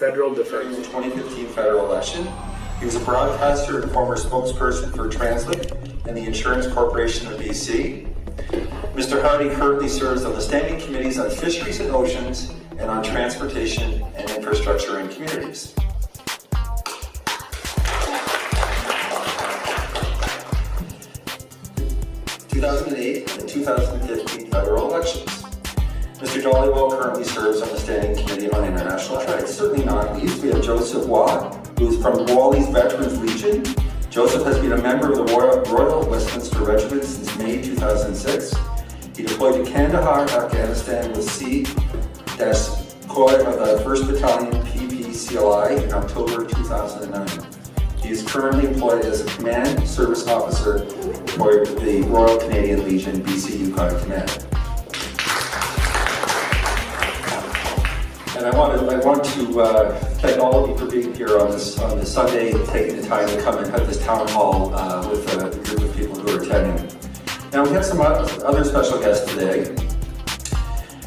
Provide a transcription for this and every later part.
Federal During defense. the 2015 federal election, he was a broadcaster and former spokesperson for Translink and the Insurance Corporation of BC. Mr. Hardy currently serves on the standing committees on fisheries and oceans and on transportation and infrastructure and communities. The 2008 and 2015 federal elections. Mr. Dollywell currently serves on the Standing Committee on International Trade. Certainly not least, we have Joseph Waugh, who is from Wally's Veterans Legion. Joseph has been a member of the Royal Westminster Regiment since May 2006. He deployed to Kandahar, Afghanistan with C-Khoi of the 1st Battalion PPCLI in October 2009. He is currently employed as a Command Service Officer for the Royal Canadian Legion BC Yukon Command. And I want to thank all of you for being here on this Sunday, taking the time to come and have this town hall with the group of people who are attending. Now we have some other special guests today.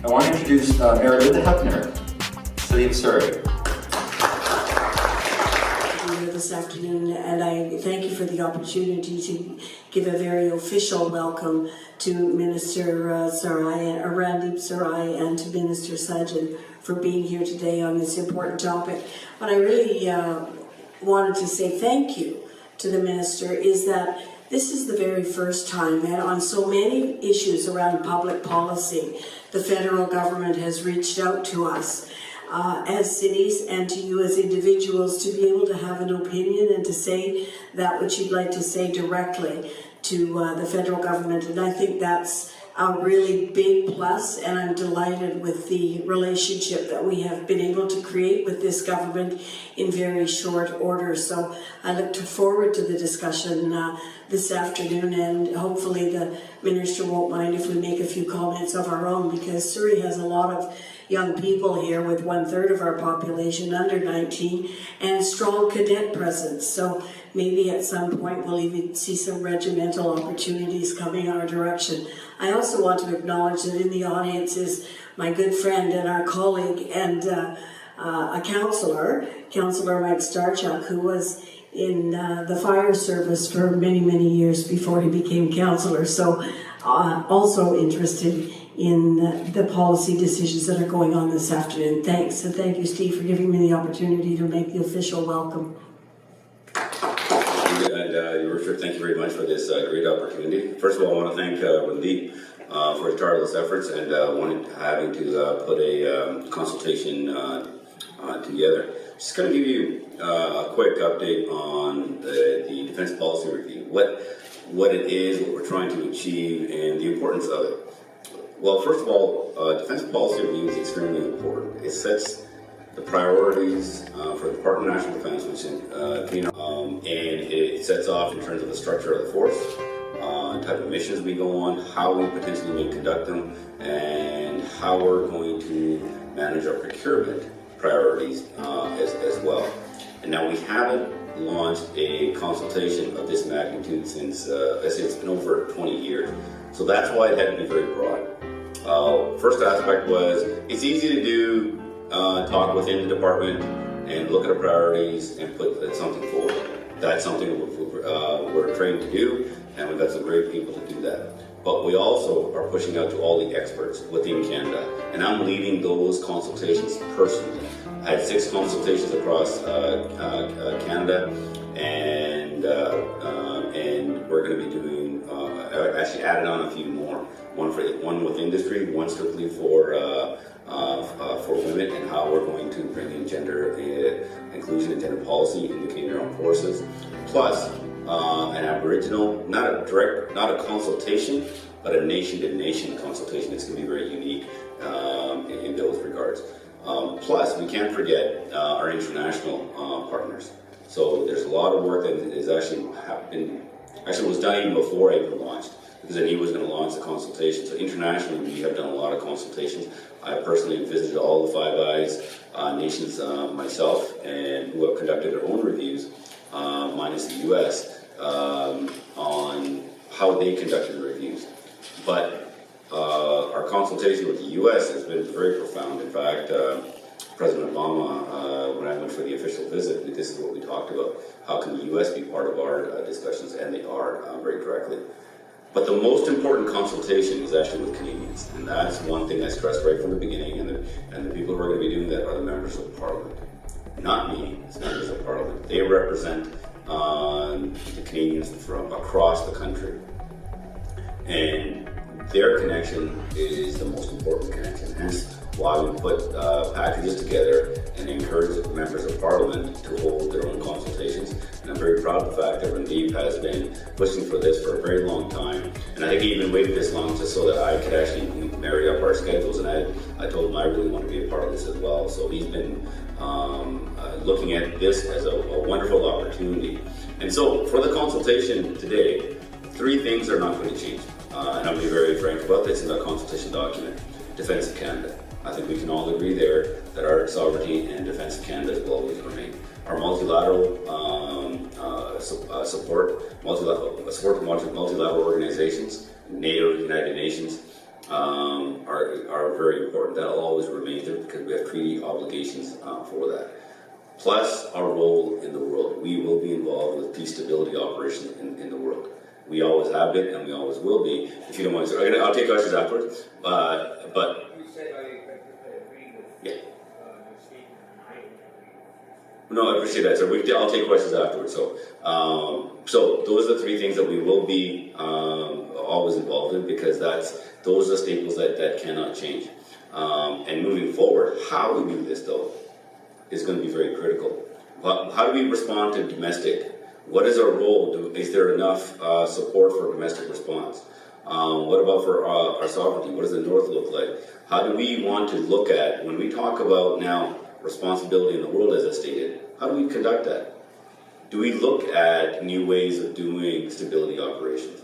I want to introduce Mayor Linda Hepner, City of Surrey. This afternoon, and I thank you for the opportunity to give a very official welcome to Minister Sarai, Randeep Sarai, and to Minister Sajjan for being here today on this important topic. What I really wanted to say thank you to the Minister is that this is the very first time, and on so many issues around public policy, the federal government has reached out to us as cities and to you as individuals to be able to have an opinion and to say that which you'd like to say directly to the federal government. And I think that's a really big plus, and I'm delighted with the relationship that we have been able to create with this government in very short order. So I look forward to the discussion this afternoon, and hopefully the Minister won't mind if we make a few comments of our own, because Surrey has a lot of young people here, with 1/3 of our population under 19, and strong cadet presence. So maybe at some point we'll even see some regimental opportunities coming our direction. I also want to acknowledge that in the audience is my good friend and our colleague and a councillor, Councillor Mike Starchuk, who was in the fire service for many, many years before he became councillor. So also interested in the policy decisions that are going on this afternoon. Thanks, and thank you, Steve, for giving me the opportunity to make the official welcome. And Your Worship, thank you very much for this great opportunity. First of all, I want to thank Randeep for his tireless efforts and having to put a consultation together. Just going to give you a quick update on the Defence Policy Review, what it is, what we're trying to achieve, and the importance of it. Well, first of all, Defence Policy Review is extremely important. It sets the priorities for the Department of National Defence, which and it sets off in terms of the structure of the force, type of missions we go on, how we potentially may conduct them, and how we're going to manage our procurement priorities as well. And now we haven't launched a consultation of this magnitude since it's been over 20 years. So that's why it had to be very broad. First aspect was, it's easy to do talk within the department and look at our priorities and put something forward. That's something we're trained to do, and we've got some great people to do that. But we also are pushing out to all the experts within Canada, and I'm leading those consultations personally. I had 6 consultations across Canada, and we're going to be doing, actually added on a few more. One with industry, one strictly for women, and how we're going to bring in gender inclusion and gender policy in the Canadian Armed Forces. Plus, an Aboriginal, not a consultation, but a nation-to-nation consultation. It's going to be very unique in those regards. Plus, we can't forget our international partners. So there's a lot of work that is actually was done even before I even launched, because I knew he was going to launch the consultation. So internationally, we have done a lot of consultations. I personally visited all the Five Eyes nations myself, and who have conducted their own reviews, minus the U.S., on how they conducted the reviews. But our consultation with the U.S. has been very profound. In fact, President Obama, when for the official visit, this is what we talked about. How can the U.S. be part of our discussions? And they are very directly. But the most important consultation is actually with Canadians, and that's one thing I stressed right from the beginning, and the people who are going to be doing that are the members of Parliament. Not me, it's members of Parliament. They represent the Canadians from across the country. And their connection is the most important connection, hence why we put packages together and encourage members of Parliament to hold their own consultations. And I'm very proud of the fact that Randeep has been pushing for this for a very long time. And I think he even waited this long just so that I could actually marry up our schedules. And I told him I really want to be a part of this as well. So he's been looking at this as a wonderful opportunity. And so for the consultation today, 3 things are not going to change. And I'll be very frank about this in the consultation document. Defense of Canada. I think we can all agree there that our sovereignty and defense of Canada will always remain. Our multilateral support multilateral organizations, NATO, United Nations, are very important. That'll always remain there because we have treaty obligations for that. Plus our role in the world. We will be involved with peace stability operations in the world. We always have been and we always will be. If you don't mind, so I'll take questions afterwards. But yeah. No, I appreciate that. So I'll take questions afterwards. So those are the 3 things that we will be always involved in, because those are staples that cannot change. And moving forward, how we do this though is going to be very critical. How do we respond to domestic? What is our role? Is there enough support for domestic response? What about for our sovereignty? What does the North look like? How do we want to look at, when we talk about now responsibility in the world, as I stated, how do we conduct that? Do we look at new ways of doing stability operations?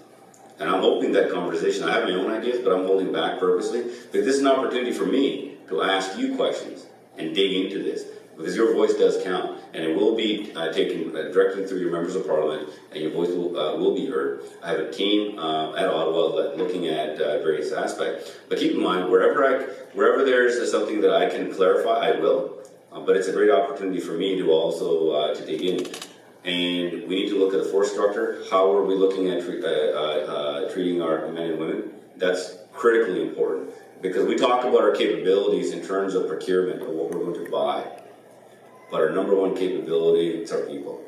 And I'm hoping that conversation, I have my own ideas, but I'm holding back purposely, because this is an opportunity for me to ask you questions and dig into this, because your voice does count, and it will be taken directly through your members of Parliament, and your voice will be heard. I have a team at Ottawa looking at various aspects, but keep in mind, wherever there's something that I can clarify, I will. But it's a great opportunity for me to also to dig in. And we need to look at the force structure. How are we looking at treating our men and women? That's critically important, because we talk about our capabilities in terms of procurement of what we're going to buy. But our number one capability is our people.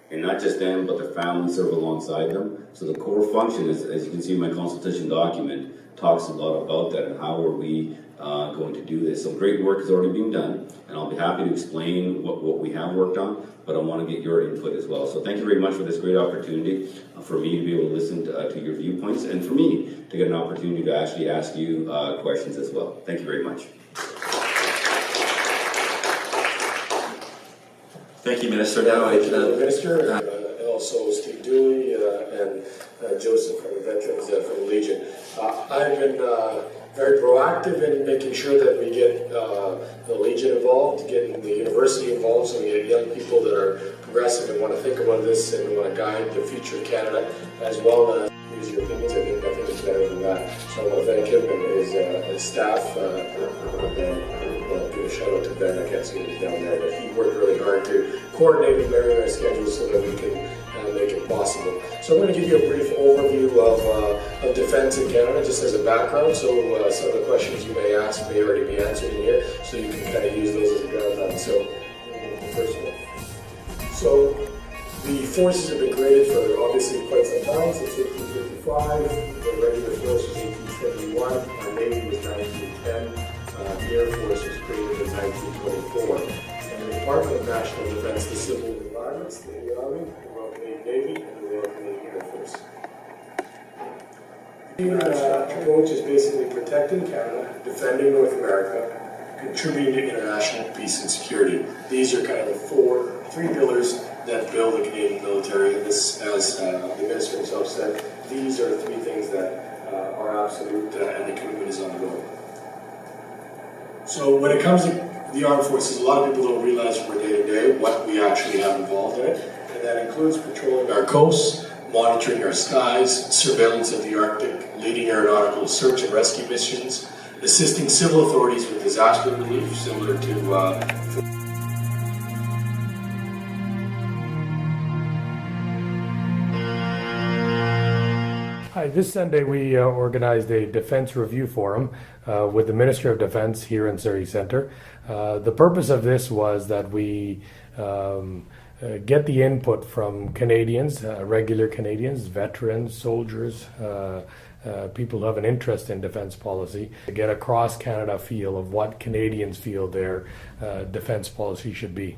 And not just them, but their families serve alongside them. So the core function, is, as you can see in my consultation document, talks a lot about that and how are we going to do this. So great work is already being done, and I'll be happy to explain what we have worked on, but I want to get your input as well. So thank you very much for this great opportunity for me to be able to listen to your viewpoints, and for me to get an opportunity to actually ask you questions as well. Thank you very much. Thank you, Minister. Now, thank you, Minister, and also Steve Dooley and Joseph from the Veterans from the Legion. I've been very proactive in making sure that we get the Legion involved, getting the university involved, so we get young people that are progressive and want to think about this and want to guide the future of Canada, as well as use your opinions. I think it's better than that. So I want to thank him and his staff. Do a shout out to Ben. I can't see him down there, but he worked really hard to coordinate and vary our schedules so that we can make it possible. So I'm going to give you a brief overview of defence in Canada, just as a background. So some of the questions you may ask may already be answered in here, so you can kind of use those as a ground up. So the first one. So the forces have been created for obviously quite some time, since 1855. The regular force was 1871. Our Navy was 1910. The Air Force was created in 1924. And the Department of National Defense, the civil environments, the Army, the Royal Canadian Navy, and the Royal Canadian Air Force. The approach is basically protecting Canada, defending North America, contributing to international peace and security. These are kind of the three pillars that build the Canadian military. And this, as the Minister himself said, these are the 3 things that are absolute, and the commitment is on the road. So when it comes to the armed forces, a lot of people don't realize from our day-to-day what we actually have involved in it. And that includes patrolling our coasts, monitoring our skies, surveillance of the Arctic, leading aeronautical search and rescue missions, assisting civil authorities with disaster relief, similar to Hi, this Sunday we organized a Defense Review Forum with the Minister of Defense here in Surrey Centre. The purpose of this was that we get the input from Canadians, regular Canadians, veterans, soldiers, people who have an interest in defense policy, to get a cross-Canada feel of what Canadians feel their defense policy should be.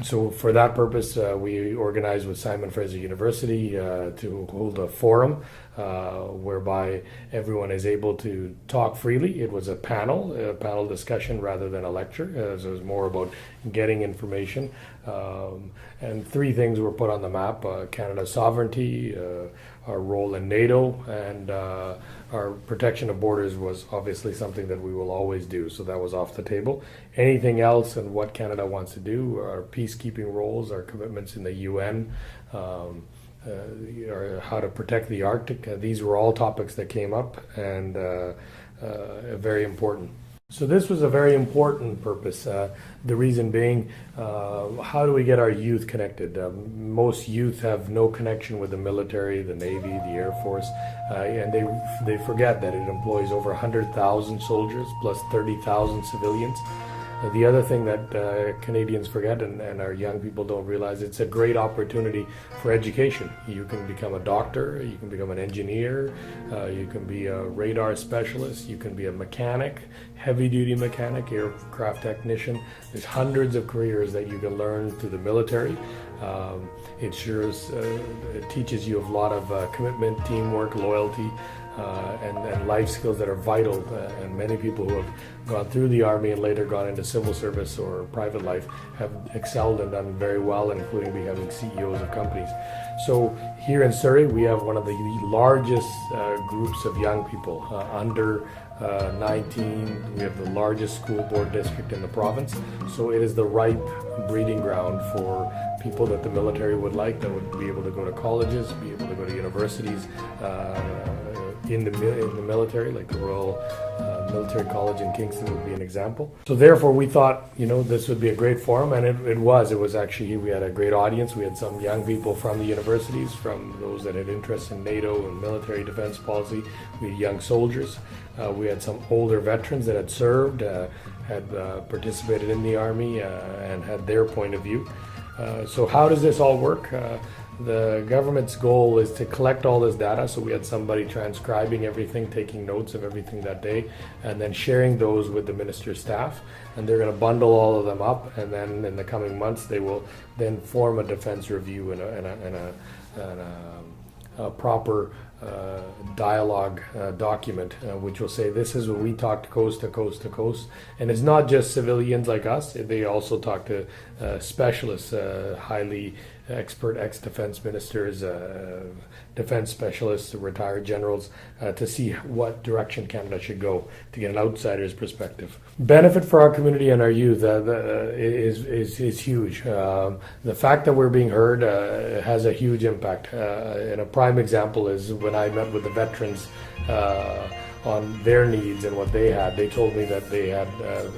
So for that purpose, we organized with Simon Fraser University to hold a forum whereby everyone is able to talk freely. It was a panel discussion rather than a lecture. So it was more about getting information. And three things were put on the map: Canada's sovereignty, our role in NATO, and our protection of borders was obviously something that we will always do. So that was off the table. Anything else and what Canada wants to do, our peacekeeping roles, our commitments in the UN, or how to protect the Arctic. These were all topics that came up and very important. So this was a very important purpose. The reason being, how do we get our youth connected? Most youth have no connection with the military, the Navy, the Air Force, and they forget that it employs over 100,000 soldiers plus 30,000 civilians. The other thing that Canadians forget and our young people don't realize, it's a great opportunity for education. You can become a doctor, you can become an engineer, you can be a radar specialist, you can be a mechanic, heavy-duty mechanic, aircraft technician. There's hundreds of careers that you can learn through the military. It teaches you a lot of commitment, teamwork, loyalty, and life skills that are vital. And many people who have gone through the Army and later gone into civil service or private life have excelled and done very well, including becoming CEOs of companies. So here in Surrey, we have one of the largest groups of young people under 19. We have the largest school board district in the province. So it is the ripe breeding ground for people that the military would like, that would be able to go to colleges, be able to go to universities in the military, like the Royal Military College in Kingston would be an example. So therefore we thought, this would be a great forum, and it was actually, we had a great audience. We had some young people from the universities, from those that had interest in NATO and military defense policy. We had young soldiers. We had some older veterans that had served, had participated in the Army, and had their point of view. So how does this all work? The government's goal is to collect all this data, so we had somebody transcribing everything, taking notes of everything that day, and then sharing those with the minister's staff, and they're going to bundle all of them up, and then in the coming months they will then form a defense review and a proper dialogue document, which will say this is what we talked coast to coast to coast. And it's not just civilians like us, they also talk to specialists, highly expert ex-defense ministers, defense specialists, retired generals, to see what direction Canada should go, to get an outsider's perspective. Benefit for our community and our youth is huge. The fact that we're being heard has a huge impact. And a prime example is when I met with the veterans on their needs and what they had. They told me that they had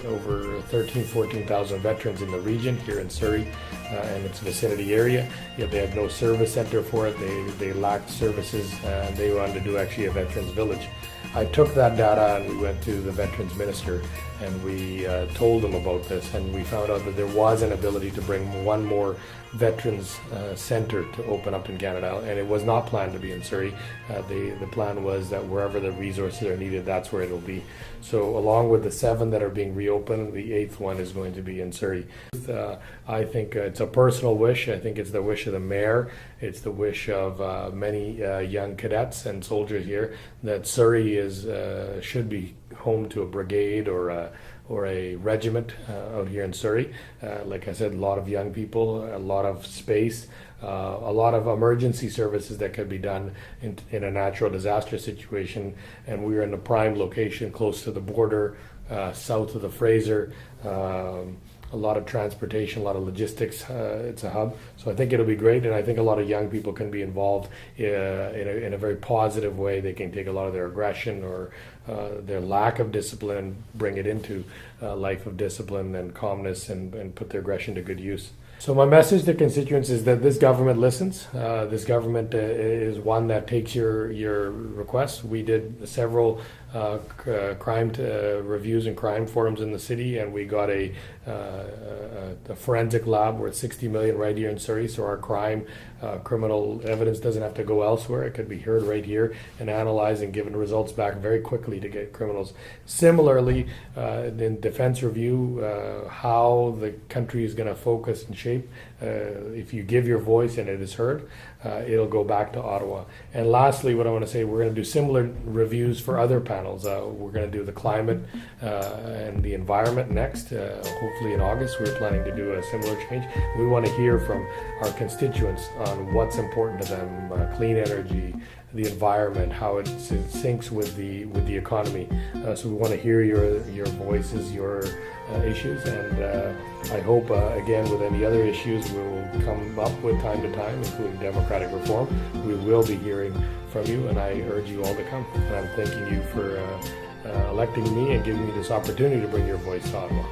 over 14,000 veterans in the region here in Surrey and its vicinity area, yet they had no service center for it. They lacked services, and they wanted to do actually a veterans village. I took that data and we went to the veterans minister and we told them about this, and we found out that there was an ability to bring one more veterans center to open up in Canada, and it was not planned to be in Surrey. The plan was that wherever the resources are needed, that's where it'll be. So along with the 7 that are being reopened, the 8th one is going to be in Surrey. I think it's a personal wish. I think it's the wish of the mayor. It's the wish of many young cadets and soldiers here that Surrey should be home to a brigade or a regiment out here in Surrey. Like I said, a lot of young people, a lot of space, a lot of emergency services that could be done in a natural disaster situation. And we are in a prime location close to the border, south of the Fraser. A lot of transportation, a lot of logistics. It's a hub, so I think it'll be great, and I think a lot of young people can be involved in a very positive way. They can take a lot of their aggression or their lack of discipline, bring it into a life of discipline and calmness, and put their aggression to good use. So my message to constituents is that this government listens. This government is one that takes your requests. We did several crime reviews and crime forums in the city, and we got a forensic lab worth $60 million right here in Surrey. So our criminal evidence doesn't have to go elsewhere. It could be heard right here and analyzed and given results back very quickly to get criminals. Similarly, in defense review, how the country is going to focus and shape. If you give your voice and it is heard, it'll go back to Ottawa. And lastly, what I want to say, we're going to do similar reviews for other panels. We're going to do the climate and the environment next. Hopefully in August, we're planning to do a similar change. We want to hear from our constituents on what's important to them, clean energy, the environment, how it syncs with the economy. So we want to hear your voices, your issues, and I hope again with any other issues we'll come up with time to time, including democratic reform. We will be hearing from you, and I urge you all to come. And I'm thanking you for electing me and giving me this opportunity to bring your voice to Ottawa.